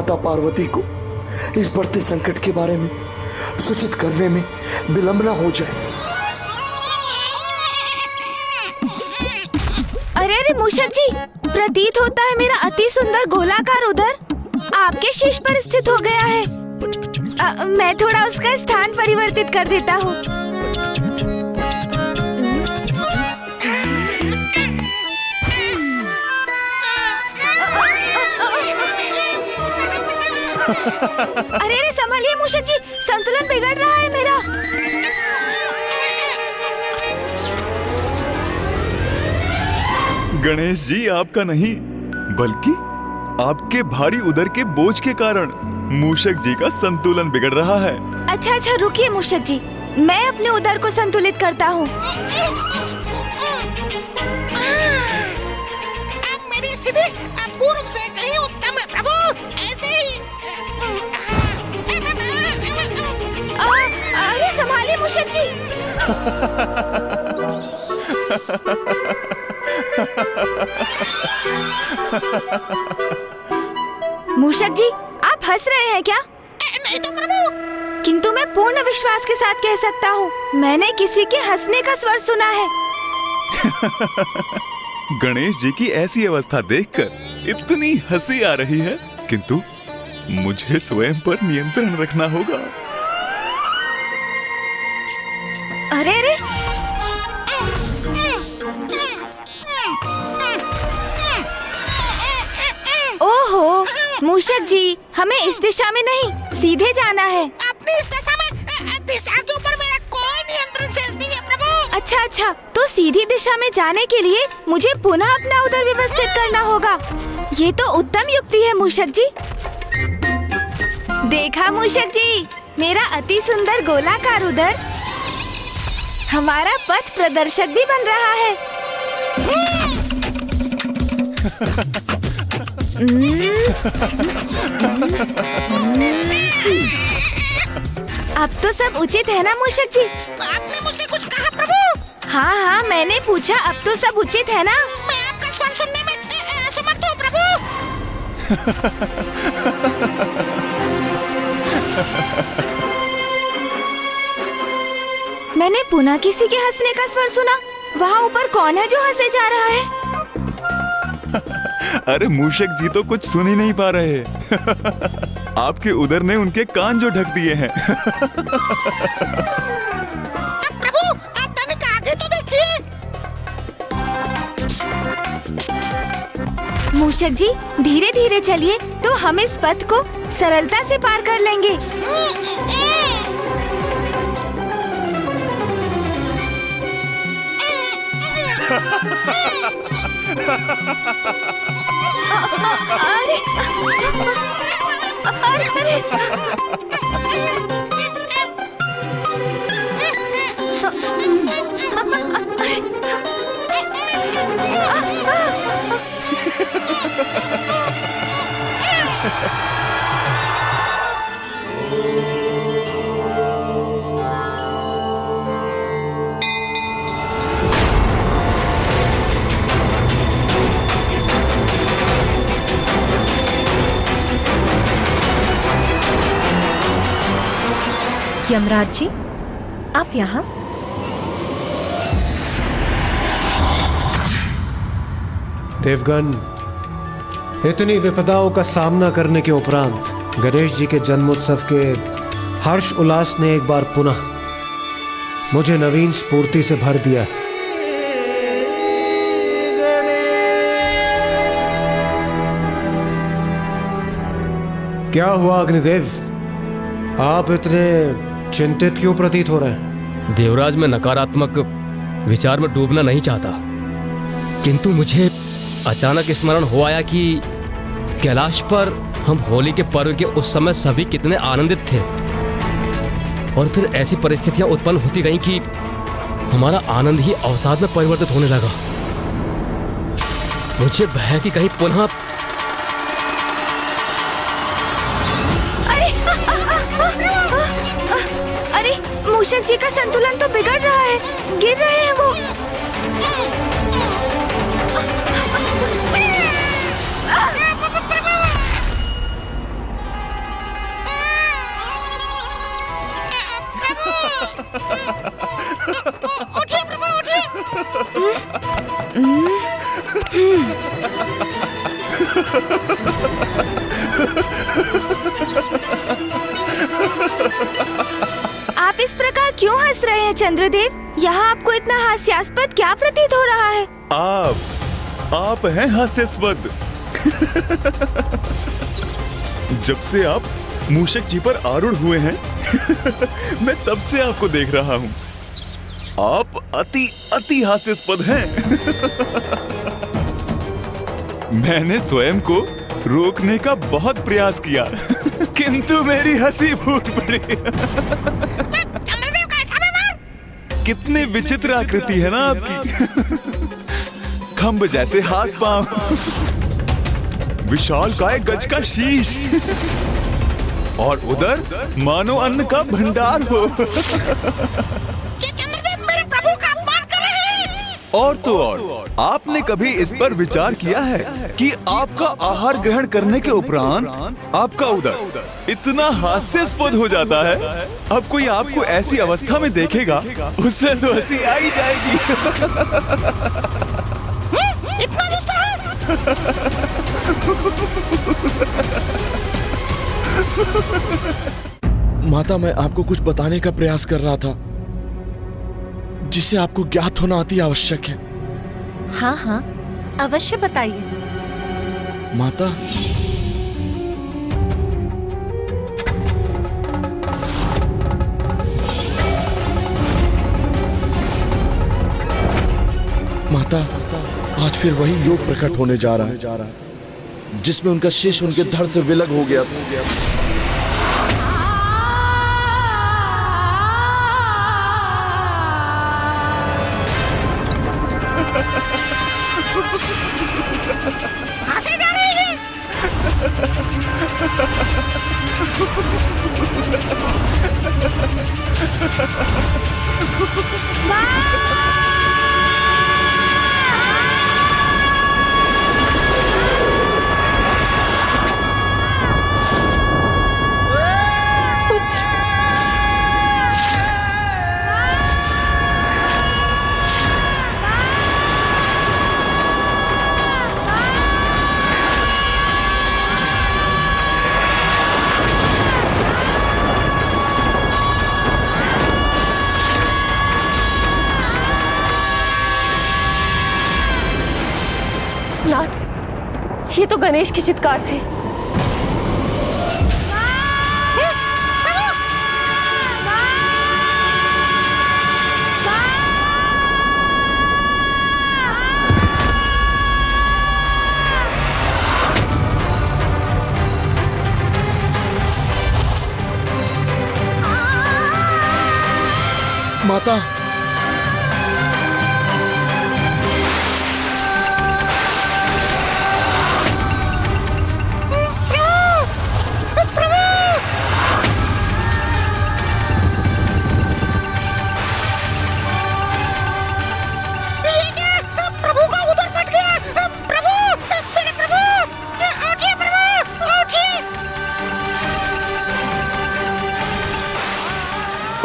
माता पार्वती को इस बढ़ते संकट के बारे में सूचित करने में विलंब न हो जाए। अरे अरे मूषक जी, प्रतीत होता है मेरा अति सुंदर गोलाकार उदर आपके शीश पर स्थित हो गया है। मैं थोड़ा उसका स्थान परिवर्तित कर देता हूँ। अरे अरे संभालिए मूषक जी, संतुलन बिगड़ रहा है मेरा। गणेश जी, आपका नहीं बल्कि आपके भारी उदर के बोझ के कारण मूषक जी का संतुलन बिगड़ रहा है। अच्छा अच्छा रुकिए मूषक जी, मैं अपने उदर को संतुलित करता हूँ। अब मेरी स्थिति पूर्व से कहीं उत्तम है प्रभु। ऐसे ही अरे संभालिए मूषक जी। मूषक जी, आप हंस रहे हैं क्या? नहीं तो प्रभु। किंतु मैं पूर्ण विश्वास के साथ कह सकता हूँ, मैंने किसी के हंसने का स्वर सुना है। गणेश जी की ऐसी अवस्था देखकर इतनी हंसी आ रही है, किंतु मुझे स्वयं पर नियंत्रण रखना होगा। अरे अरे, ओहो मूषक जी, हमें इस दिशा में नहीं, सीधे जाना है। अपनी इस दिशा में दिशा के ऊपर मेरा कोई नियंत्रण शेष नहीं है प्रभु। अच्छा अच्छा, तो सीधी दिशा में जाने के लिए मुझे पुनः अपना उदर व्यवस्थित करना होगा। ये तो उत्तम युक्ति है मूषक जी। देखा मूषक जी, मेरा अति सुंदर गोलाकार उदर हमारा पथ प्रदर्शक भी बन रहा है। अब तो सब उचित है ना मूषक जी? आपने मुझसे कुछ कहा प्रभु? हाँ हाँ, मैंने पूछा अब तो सब उचित है ना? मैं आपका स्वर सुनने में असमर्थ हूँ प्रभु। मैंने पुनः किसी के हंसने का स्वर सुना। वहाँ ऊपर कौन है जो हंसे जा रहा है? अरे मूषक जी तो कुछ सुन ही नहीं पा रहे। आपके उदर ने उनके कान जो ढक दिए हैं। प्रभु, आप तनिक आगे तो देखिए। मूषक जी, धीरे धीरे चलिए तो हम इस पथ को सरलता से पार कर लेंगे। अरे अरे यमराज जी, आप यहाँ? देवगण, इतनी विपदाओं का सामना करने के उपरांत गणेश जी के जन्मोत्सव के हर्ष उल्लास ने एक बार पुनः मुझे नवीन स्फूर्ति से भर दिया। क्या हुआ अग्निदेव, आप इतने चिंतित क्यों प्रतीत हो रहे हैं? देवराज, मैं नकारात्मक विचार में डूबना नहीं चाहता, किंतु मुझे अचानक स्मरण हो आया कि कैलाश पर हम होली के पर्व के उस समय सभी कितने आनंदित थे, और फिर ऐसी परिस्थितियां उत्पन्न होती गईं कि हमारा आनंद ही अवसाद में परिवर्तित होने लगा। मुझे भय है कि कहीं पुनः अरे मूषक जी का संतुलन तो बिगड़ रहा है, गिर रहे हैं वो। उठिए प्रभु उठिए। आप इस प्रकार क्यों हंस रहे हैं चंद्रदेव? यहाँ आपको इतना हास्यास्पद क्या प्रतीत हो रहा है? आप हैं हास्यास्पद। जब से आप मूषक जी पर आरूढ़ हुए हैं मैं तब से आपको देख रहा हूँ। आप अति हास्यास्पद हैं। मैंने स्वयं को रोकने का बहुत प्रयास किया किंतु मेरी हंसी फूट पड़ी। चंद्रदेव का ऐसा व्यवहार। कितनी विचित्र आकृति है ना आपकी। खंभ जैसे हाथ पांव, विशाल काय गज का शीश और उधर मानो अन्न का भंडार हो। ये चंद्रदेव मेरे प्रभु का अपमान कर रहे हैं। और तो और, आपने कभी इस पर विचार किया है कि आपका आहार ग्रहण करने के उपरांत आपका उदर इतना हास्यास्पद हो जाता है, अब कोई आपको ऐसी अवस्था में देखेगा उससे तो हंसी आ ही जाएगी। इतना दुस्साहस। माता, मैं आपको कुछ बताने का प्रयास कर रहा था जिसे आपको ज्ञात होना अति आवश्यक है। हाँ हाँ, अवश्य बताइए। माता, माता, आज फिर वही योग प्रकट होने जा रहा है जिसमें उनका शीश उनके धड़ से विलग हो गया था। हंसी जा रही है। नाथ, ये तो गणेश की चित्कार थी। माता,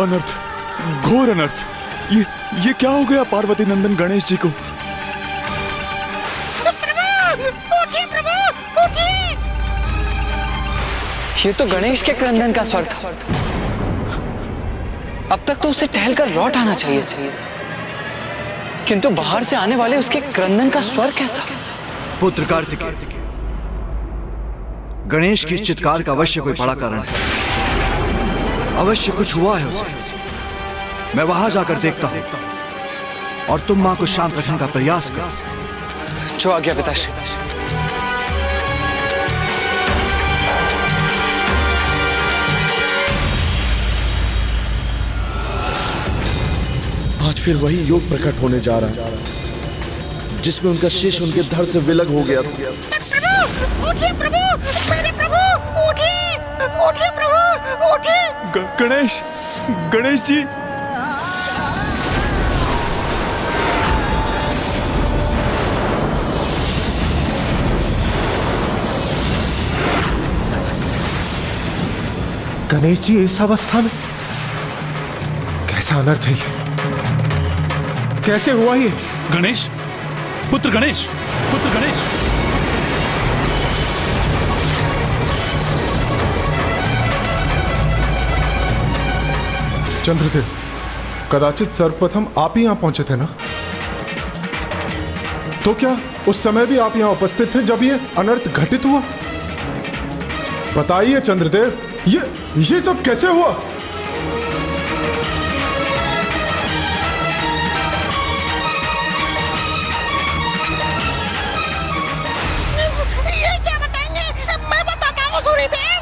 अनर्थ, घोर अनर्थ। ये क्या हो गया पार्वती नंदन गणेश जी को? उठिए प्रभु उठिए। ये तो गणेश के क्रंदन का स्वर था। अब तक तो उसे टहलकर लौट आना चाहिए, किंतु बाहर से आने वाले उसके क्रंदन का स्वर कैसा? पुत्र कार्तिकेय, गणेश की इस चित्कार का अवश्य कोई बड़ा कारण है। अवश्य कुछ हुआ है उसे। मैं वहां जाकर देखता हूं और तुम मां को शांत रखने का प्रयास कर। जो आज्ञा पिताश्री। आज फिर वही योग प्रकट होने जा रहा है जिसमें उनका शीश उनके धड़ से विलग हो गया था। प्रभु उठिए प्रभु, मेरे प्रभु उठिए, उठिए प्रभु उठिए। गणेश जी, गणेश जी इस अवस्था में कैसा अनर्थ है ये? कैसे हुआ ये? गणेश, पुत्र गणेश, पुत्र गणेश। चंद्रदेव, कदाचित सर्वप्रथम आप ही यहां पहुंचे थे ना? तो क्या उस समय भी आप यहां उपस्थित थे जब ये अनर्थ घटित हुआ? बताइए चंद्रदेव, ये सब कैसे हुआ? ये क्या बताएंगे? मैं बताता हूँ सूर्यदेव।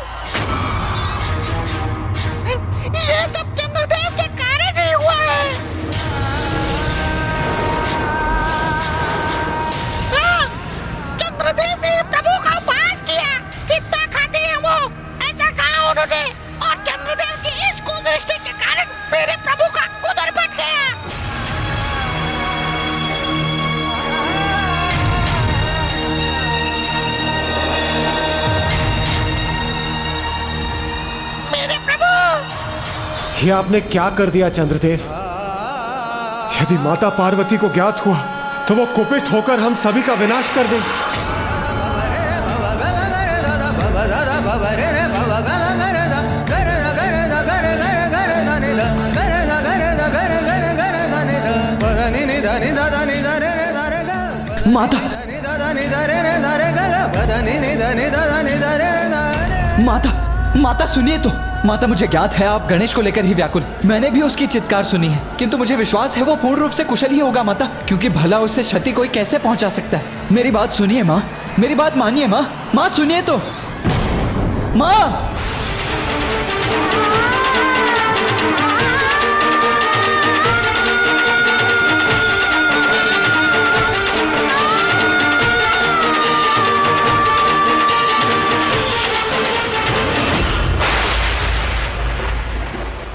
ये सब चंद्रदेव के कारण ही हुआ है। हाँ, चंद्रदेव ने प्रभु का उपहास किया। कितना खाते हैं वो, ऐसा कहा उन्होंने। और चंद्रदेव की इस कुदृष्टि के कारण मेरे प्रभु का उदर फट गया। मेरे प्रभु, ये आपने क्या कर दिया चंद्रदेव? यदि माता पार्वती को ज्ञात हुआ तो वो कुपित होकर हम सभी का विनाश कर देंगे। माता, माता, माता सुनिए तो। माता, मुझे ज्ञात है आप गणेश को लेकर ही व्याकुल। मैंने भी उसकी चित्कार सुनी है, किंतु मुझे विश्वास है वो पूर्ण रूप से कुशल ही होगा माता, क्योंकि भला उससे क्षति कोई कैसे पहुंचा सकता है। मेरी बात सुनिए माँ, मेरी बात मानिए माँ। माँ सुनिए तो, माँ।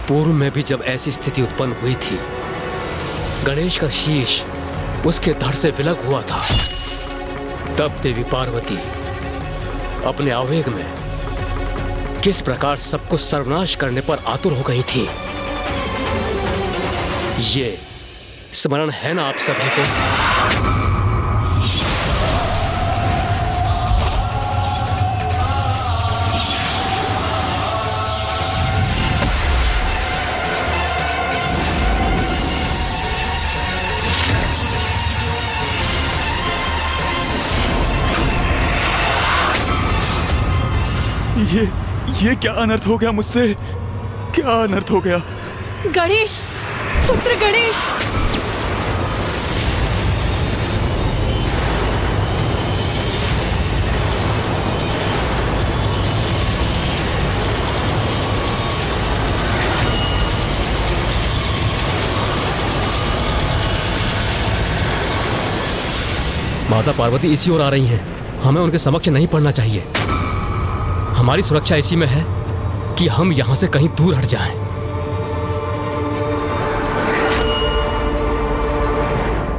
पूर्व में भी जब ऐसी स्थिति उत्पन्न हुई थी, गणेश का शीश उसके धड़ से विलग हुआ था। तब देवी पार्वती अपने आवेग में किस प्रकार सबको सर्वनाश करने पर आतुर हो गई थी, ये स्मरण है ना आप सभी को? ये क्या अनर्थ हो गया मुझसे? क्या अनर्थ हो गया? गणेश, पुत्र गणेश। माता पार्वती इसी ओर आ रही हैं। हमें उनके समक्ष नहीं पड़ना चाहिए। हमारी सुरक्षा इसी में है कि हम यहां से कहीं दूर हट जाएं।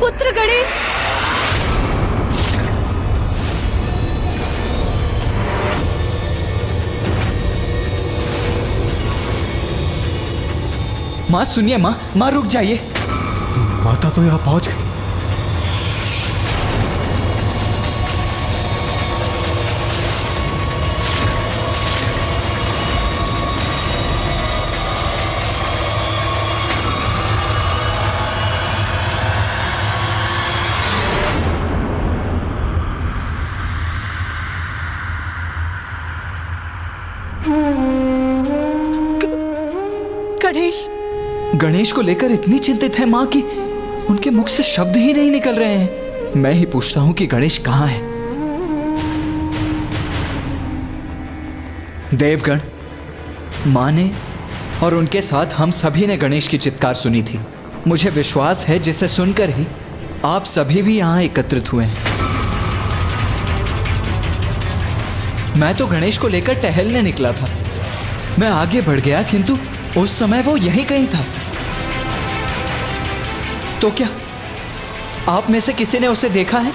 पुत्र गणेश, माँ सुनिए माँ, माँ रुक जाइए। माता तो यहाँ पहुंच गई। गणेश, गणेश को लेकर इतनी चिंतित है माँ कि उनके मुख से शब्द ही नहीं निकल रहे हैं। मैं ही पूछता हूँ कि गणेश कहाँ है? देवगण, माँ ने और उनके साथ हम सभी ने गणेश की चित्कार सुनी थी। मुझे विश्वास है जिसे सुनकर ही आप सभी भी यहाँ एकत्रित हुए हैं। मैं तो गणेश को लेकर टहलने निकला था। मैं आगे बढ़ गया, किंतु उस समय वो यहीं कहीं था। तो क्या आप में से किसी ने उसे देखा है?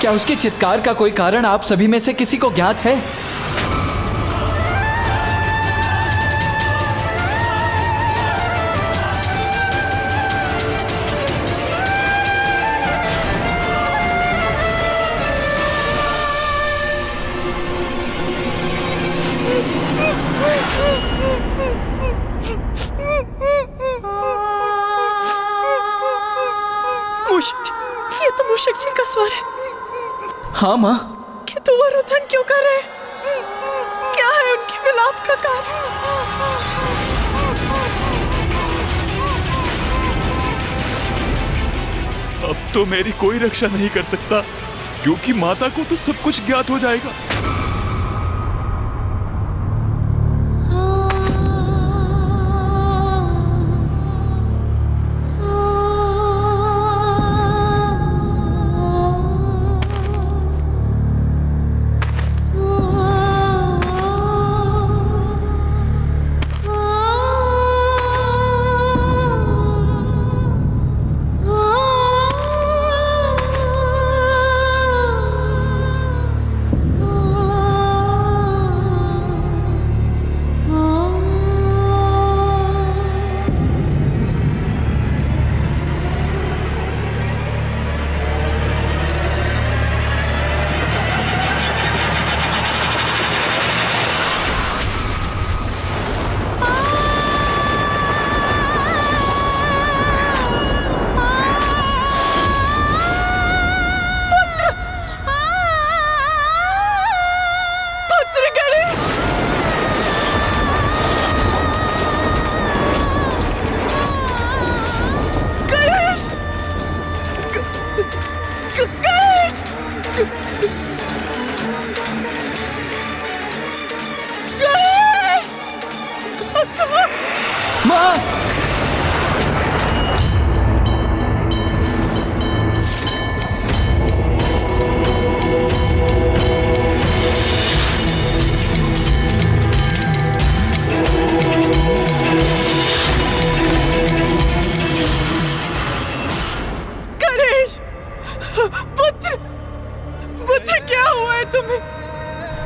क्या उसकी चित्कार का कोई कारण आप सभी में से किसी को ज्ञात है? मूषक जी, ये तो मूषक जी का स्वर है। हाँ माँ। किंतु वो रुदन क्यों कर रहे हैं? क्या है उनके विलाप का कारण? अब तो मेरी कोई रक्षा नहीं कर सकता, क्योंकि माता को तो सब कुछ ज्ञात हो जाएगा।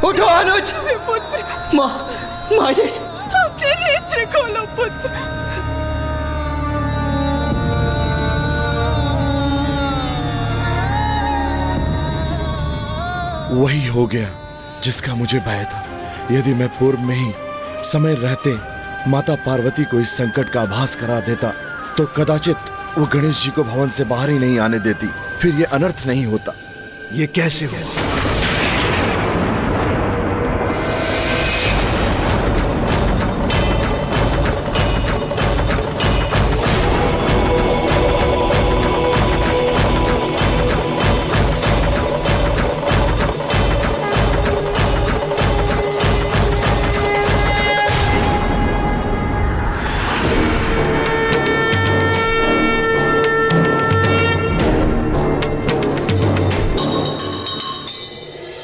उठो अनुज। पुत्र, माँ, माँ जी। अपने नेत्र खोलो पुत्र। वही हो गया जिसका मुझे भय था। यदि मैं पूर्व में ही समय रहते माता पार्वती को इस संकट का आभास करा देता, तो कदाचित वो गणेश जी को भवन से बाहर ही नहीं आने देती, फिर ये अनर्थ नहीं होता। ये कैसे हुआ?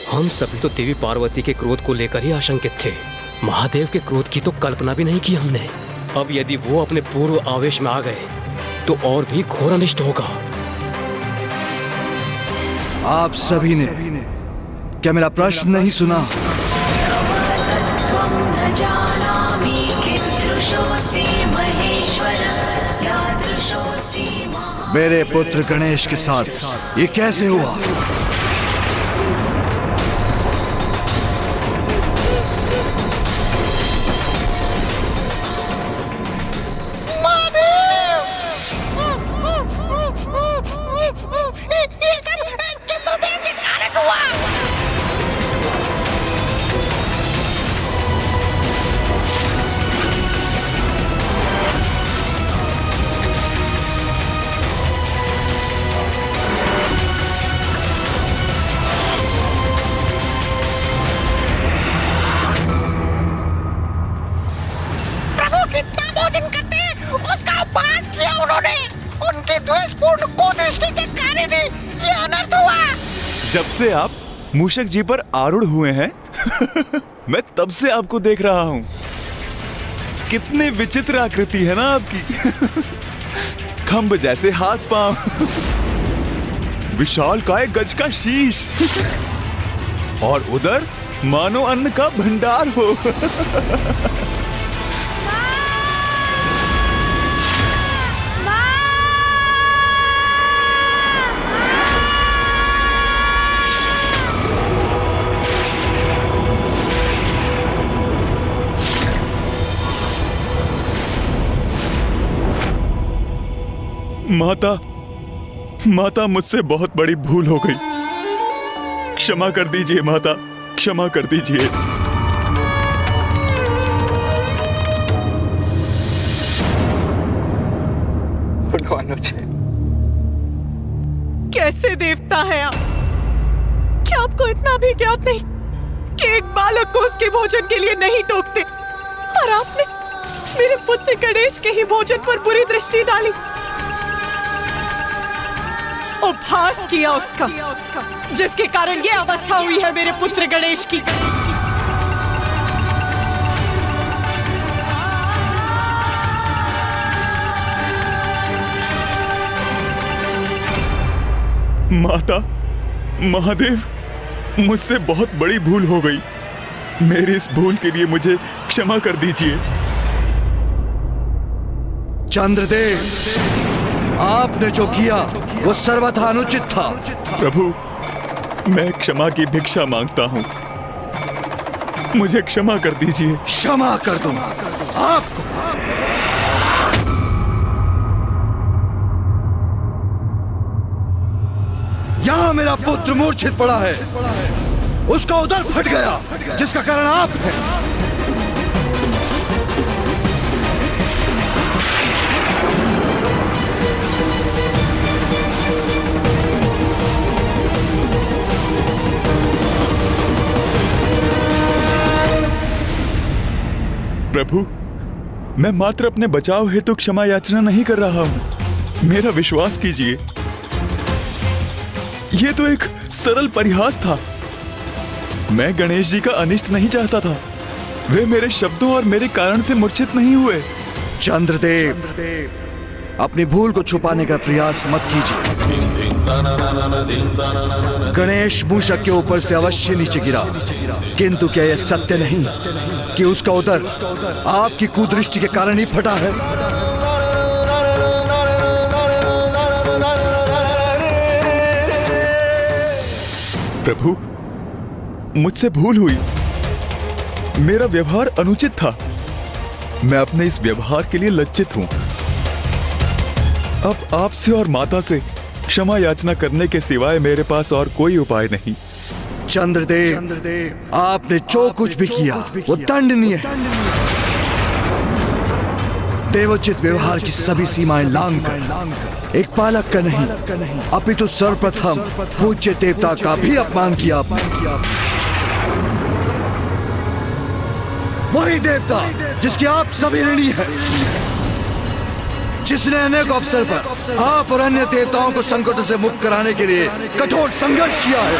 हम सभी तो देवी पार्वती के क्रोध को लेकर ही आशंकित थे। महादेव के क्रोध की तो कल्पना भी नहीं की हमने। अब यदि वो अपने पूर्व आवेश में आ गए तो और भी घोर अनिष्ट होगा। आप सभी ने क्या मेरा प्रश्न नहीं सुना? मेरे पुत्र गणेश के साथ ये कैसे हुआ? जब से आप मूषक जी पर आरूढ़ हुए हैं मैं तब से आपको देख रहा हूं। कितनी विचित्र आकृति है ना आपकी। खंभ जैसे हाथ पांव, विशाल काय गज का शीश, और उधर मानो अन्न का भंडार हो। माता, माता मुझसे बहुत बड़ी भूल हो गई। क्षमा कर दीजिए माता, क्षमा कर दीजिए। कैसे देवता है आप? क्या आपको इतना भी ज्ञात नहीं कि एक बालक को उसके भोजन के लिए नहीं टोकते? और आपने मेरे पुत्र गणेश के ही भोजन पर बुरी दृष्टि डाली, उपहास किया उसका, जिसके कारण ये अवस्था हुई है मेरे पुत्र गणेश की। माता, महादेव, मुझसे बहुत बड़ी भूल हो गई। मेरी इस भूल के लिए मुझे क्षमा कर दीजिए। चंद्रदेव, आपने जो किया वो सर्वथा अनुचित था। प्रभु, मैं क्षमा की भिक्षा मांगता हूँ, मुझे क्षमा कर दीजिए। क्षमा कर दूंगा आपको। यहां मेरा पुत्र मूर्छित पड़ा है, उसका उदर फट गया, जिसका कारण आप हैं। प्रभु, मैं मात्र अपने बचाव हेतु क्षमा याचना नहीं कर रहा हूं। मेरा विश्वास कीजिए, यह तो एक सरल परिहास था। मैं गणेश जी का अनिष्ट नहीं चाहता था। वे मेरे शब्दों और मेरे कारण से मूर्छित नहीं हुए। चंद्रदेव, अपनी भूल को छुपाने का प्रयास मत कीजिए। गणेश मूषक के ऊपर से अवश्य नीचे गिरा, किंतु क्या यह सत्य नहीं कि उसका उदर आपकी कुदृष्टि के कारण ही फटा है? प्रभु, मुझसे भूल हुई। मेरा व्यवहार अनुचित था। मैं अपने इस व्यवहार के लिए लज्जित हूं। अब आपसे और माता से क्षमा याचना करने के सिवाय मेरे पास और कोई उपाय नहीं। चंद्रदेव, आपने जो कुछ भी किया वो दंडनीय है। देवोचित व्यवहार की सभी सीमाएं लांघकर एक बालक का नहीं अपितु सर्वप्रथम पूज्य देवता का भी अपमान किया आपने। वही देवता जिसके आप सभी ऋणी हैं, जिसने अनेक अवसर पर आप और अन्य देवताओं को संकटों से मुक्त कराने के लिए कठोर संघर्ष किया है।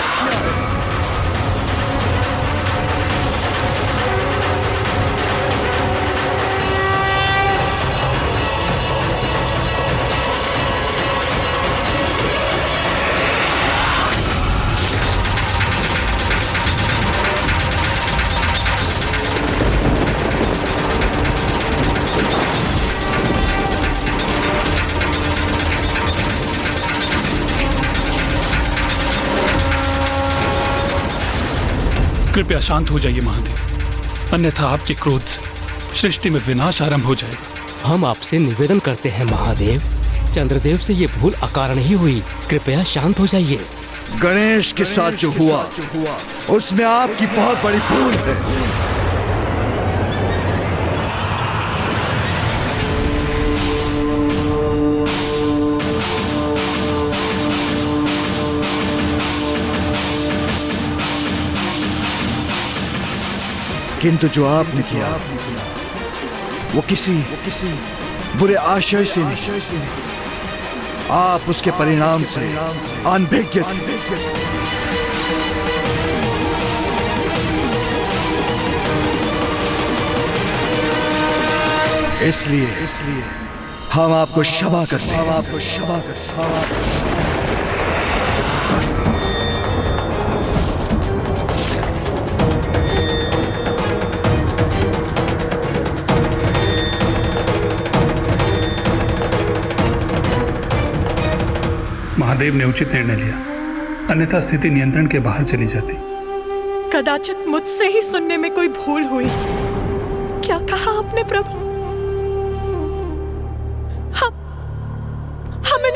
कृपया शांत हो जाइए महादेव, अन्यथा आपके क्रोध से सृष्टि में विनाश आरंभ हो जाएगा। हम आपसे निवेदन करते हैं महादेव, चंद्रदेव से ये भूल अकारण ही हुई, कृपया शांत हो जाइए। गणेश के साथ जो हुआ उसमें आपकी बहुत बड़ी भूल है। किंतु जो आपने किया वो किसी बुरे आशय से नहीं, आप उसके परिणाम से अनभिज्ञ थे। इसलिए हम आपको क्षमा करते हैं। महादेव ने उचित निर्णय लिया, अन्यथा स्थिति नियंत्रण के बाहर चली जाती। कदाचित मुझसे ही सुनने में कोई भूल हुई। क्या कहा आपने प्रभु? हमें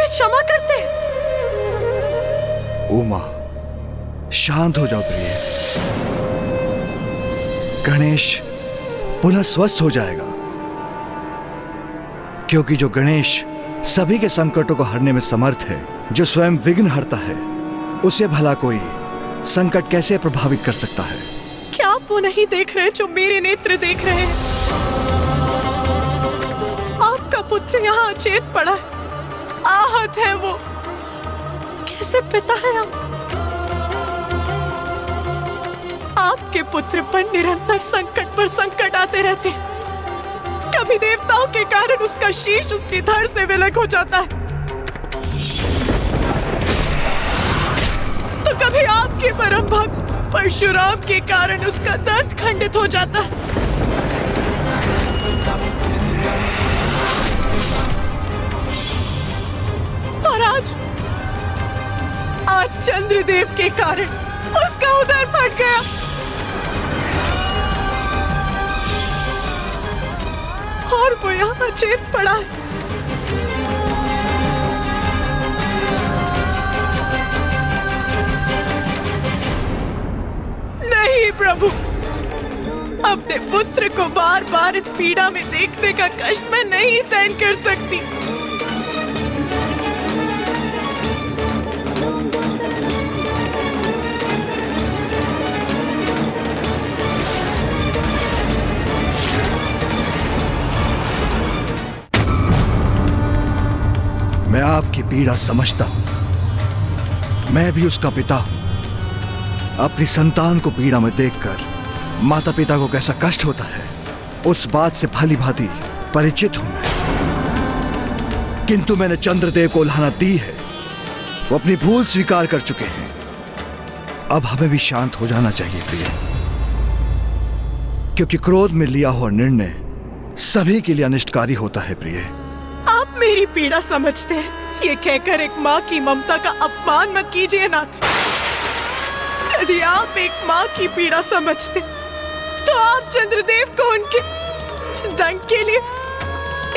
उमा, शांत हो जाओ प्रिय। गणेश पुनः स्वस्थ हो जाएगा, क्योंकि जो गणेश सभी के संकटों को हरने में समर्थ है, जो स्वयं विघ्न हरता है, उसे भला कोई संकट कैसे प्रभावित कर सकता है? क्या आप वो नहीं देख रहे जो मेरे नेत्र देख रहे हैं? आपका पुत्र यहाँ अचेत पड़ा है, आहत है वो। कैसे पिता है आप? आपके पुत्र पर निरंतर संकट पर संकट आते रहते हैं। कभी देवताओं के कारण उसका शीश उसकी धड़ से विलग हो जाता है, तो कभी आपके परम भक्त परशुराम के कारण उसका दंत खंडित हो जाता है। और आज चंद्रदेव के कारण उसका उदर फट गया। और वो यहाँ अचेत पड़ा है। नहीं प्रभु, अपने पुत्र को बार बार इस पीड़ा में देखने का कष्ट मैं नहीं सहन कर सकती। मैं आपकी पीड़ा समझता हूं। मैं भी उसका पिता हूं। अपनी संतान को पीड़ा में देखकर माता पिता को कैसा कष्ट होता है, उस बात से भली भांति परिचित हूं मैं। किंतु मैंने चंद्रदेव को उल्हाना दी है, वो अपनी भूल स्वीकार कर चुके हैं। अब हमें भी शांत हो जाना चाहिए प्रिय, क्योंकि क्रोध में लिया हुआ निर्णय सभी के लिए अनिष्टकारी होता है प्रिय। आप मेरी पीड़ा समझते हैं, ये कहकर एक माँ की ममता का अपमान मत कीजिए नाथ। यदि आप एक माँ की पीड़ा समझते तो आप चंद्रदेव को उनके दंड के लिए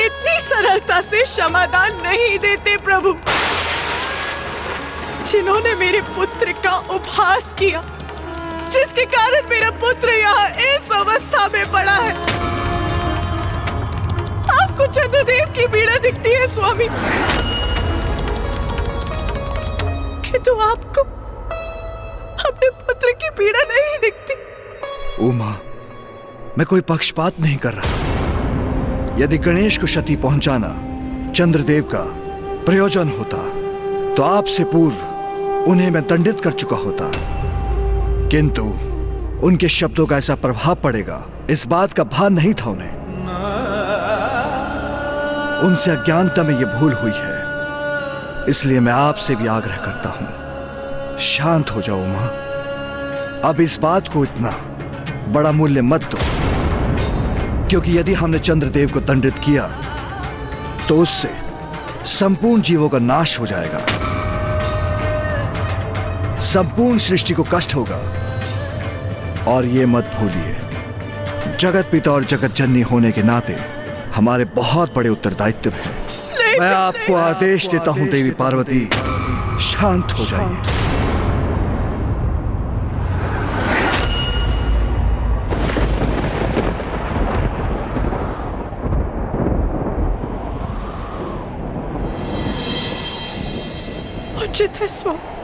इतनी सरलता से क्षमादान नहीं देते प्रभु। जिन्होंने मेरे पुत्र का उपहास किया, जिसके कारण मेरा पुत्र यहाँ इस अवस्था में पड़ा है, आपको चंद्रदेव की पीड़ा दिखती है स्वामी, किंतु आपको अपने पुत्र की पीड़ा नहीं दिखती। उमा, मैं कोई पक्षपात नहीं कर रहा। यदि गणेश को क्षति पहुंचाना चंद्रदेव का प्रयोजन होता तो आपसे पूर्व उन्हें मैं दंडित कर चुका होता, किंतु उनके शब्दों का ऐसा प्रभाव पड़ेगा, इस बात का भान नहीं था उन्हें। उनसे अज्ञानता में यह भूल हुई है, इसलिए मैं आपसे भी आग्रह करता हूं, शांत हो जाओ मां। अब इस बात को इतना बड़ा मूल्य मत दो, क्योंकि यदि हमने चंद्रदेव को दंडित किया तो उससे संपूर्ण जीवों का नाश हो जाएगा, संपूर्ण सृष्टि को कष्ट होगा। और ये मत भूलिए, जगत पिता और जगत जननी होने के नाते हमारे बहुत बड़े उत्तरदायित्व हैं। मैं आपको आदेश देता हूं देवी पार्वती, शांत हो जाइए। उचित है स्वामी।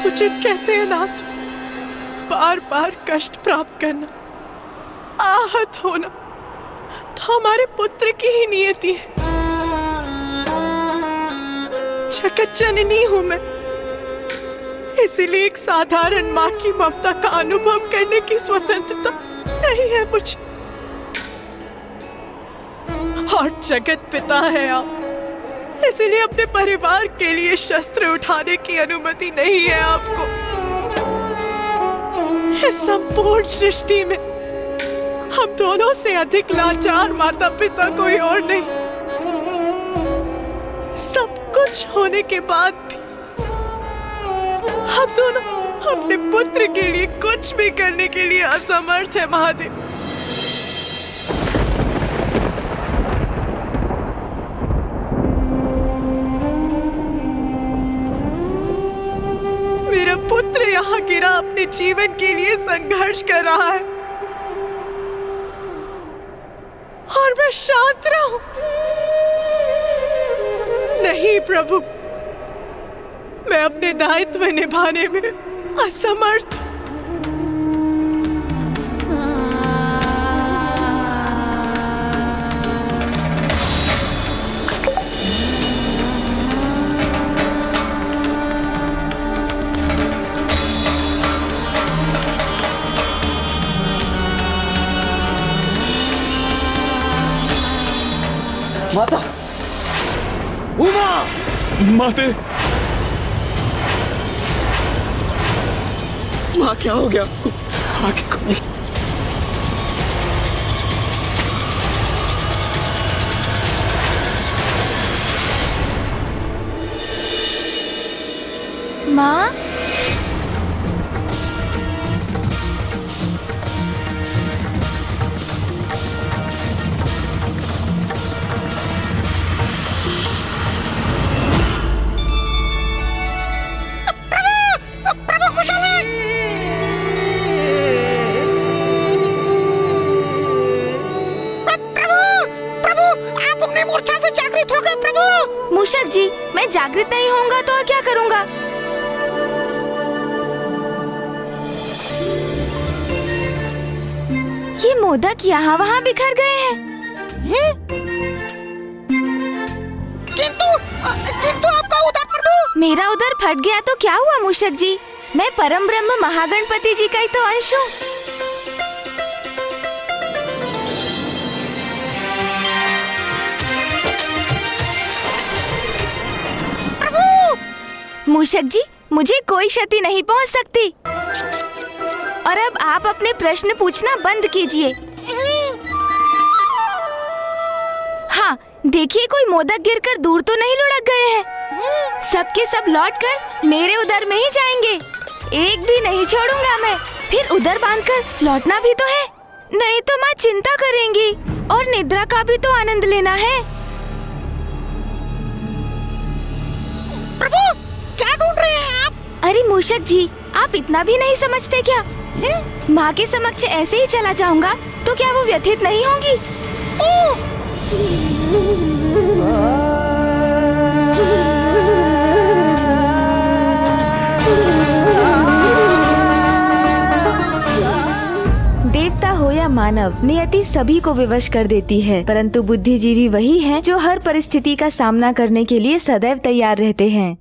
उचित कहते हैं नाथ, बार बार कष्ट प्राप्त करना आहत होना तो हमारे पुत्र की ही नियति है। जगत जननी हूं मैं, इसलिए एक साधारण माँ की ममता का अनुभव करने की स्वतंत्रता नहीं है मुझे। और जगत पिता है आप, इसलिए अपने परिवार के लिए शस्त्र उठाने की अनुमति नहीं है आपको। इस संपूर्ण सृष्टि में हम दोनों से अधिक लाचार माता पिता कोई और नहीं। सब कुछ होने के बाद भी हम दोनों अपने पुत्र के लिए कुछ भी करने के लिए असमर्थ है महादेव। मेरा पुत्र यहाँ गिरा अपने जीवन के लिए संघर्ष कर रहा है और मैं शांत रहूं? नहीं प्रभु, मैं अपने दायित्व निभाने में असमर्थ। माता, उमा, माते, माँ क्या हो गया? आगे खोल। माँ, मूषक जी, मैं जागृत नहीं होऊंगा तो और क्या करूंगा? ये मोदक यहाँ वहाँ बिखर गए हैं। किंतु आपका उदर प्रभु। मेरा उदर फट गया तो क्या हुआ मूषक जी? मैं परम ब्रह्म महागणपति जी का ही तो अंश हूँ। मूषक जी, मुझे कोई क्षति नहीं पहुंच सकती। और अब आप अपने प्रश्न पूछना बंद कीजिए। हाँ, देखिए कोई मोदक गिरकर दूर तो नहीं लुढ़क गए हैं। सबके सब लौटकर मेरे उदर में ही जाएंगे। एक भी नहीं छोड़ूंगा मैं। फिर उदर बांधकर लौटना भी तो है, नहीं तो माँ चिंता करेंगी और निद्रा का भी तो आनंद लेना है। प्रभु, क्या ढूंढ रहे हैं आप? अरे मूषक जी, आप इतना भी नहीं समझते क्या? माँ के समक्ष ऐसे ही चला जाऊंगा तो क्या वो व्यथित नहीं होंगी? देवता हो या मानव, नियति सभी को विवश कर देती है, परंतु बुद्धिजीवी वही हैं जो हर परिस्थिति का सामना करने के लिए सदैव तैयार रहते हैं।